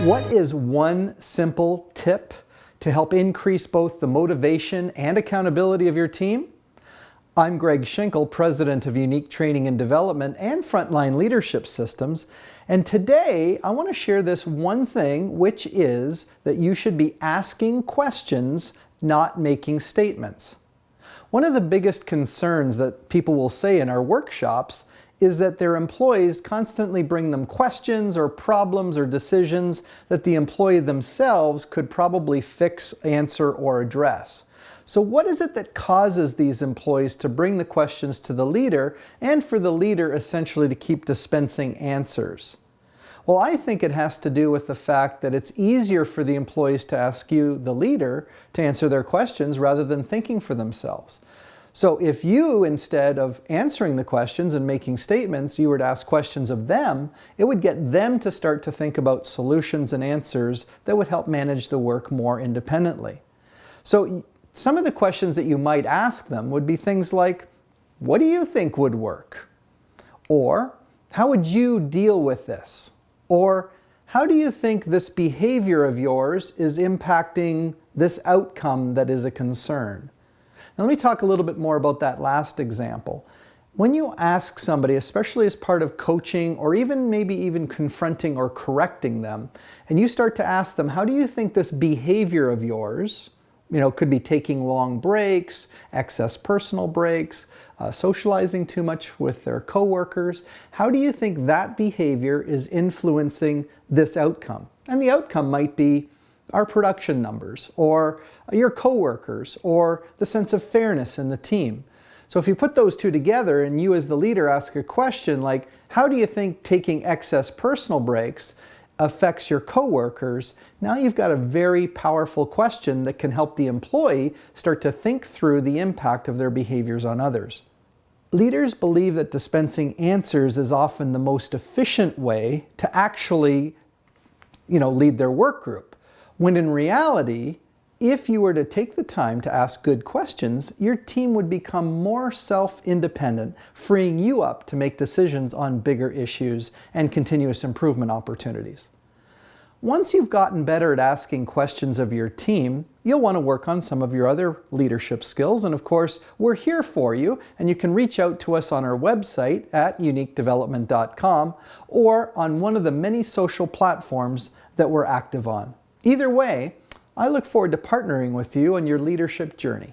What is one simple tip to help increase both the motivation and accountability of your team? I'm Greg Schinkel, President of Unique Training and Development and Frontline Leadership Systems, and today I want to share this one thing, which is that you should be asking questions, not making statements. One of the biggest concerns that people will say in our workshops is that their employees constantly bring them questions or problems or decisions that the employee themselves could probably fix, answer, or address. So what is it that causes these employees to bring the questions to the leader and for the leader essentially to keep dispensing answers? Well, I think it has to do with the fact that it's easier for the employees to ask you, the leader, to answer their questions rather than thinking for themselves. So if you, instead of answering the questions and making statements, you were to ask questions of them, it would get them to start to think about solutions and answers that would help manage the work more independently. So some of the questions that you might ask them would be things like, what do you think would work? Or, how would you deal with this? Or, how do you think this behavior of yours is impacting this outcome that is a concern? Now let me talk a little bit more about that last example. When you ask somebody, especially as part of coaching or maybe even confronting or correcting them, and you start to ask them, how do you think this behavior of yours, could be taking long breaks, excess personal breaks, socializing too much with their coworkers. How do you think that behavior is influencing this outcome? And the outcome might be our production numbers, or your coworkers, or the sense of fairness in the team. So if you put those two together and you as the leader ask a question like, how do you think taking excess personal breaks affects your coworkers? Now you've got a very powerful question that can help the employee start to think through the impact of their behaviors on others. Leaders believe that dispensing answers is often the most efficient way to actually, lead their work group. When in reality, if you were to take the time to ask good questions, your team would become more self-independent, freeing you up to make decisions on bigger issues and continuous improvement opportunities. Once you've gotten better at asking questions of your team, you'll want to work on some of your other leadership skills. And of course, we're here for you, and you can reach out to us on our website at uniquedevelopment.com or on one of the many social platforms that we're active on. Either way, I look forward to partnering with you on your leadership journey.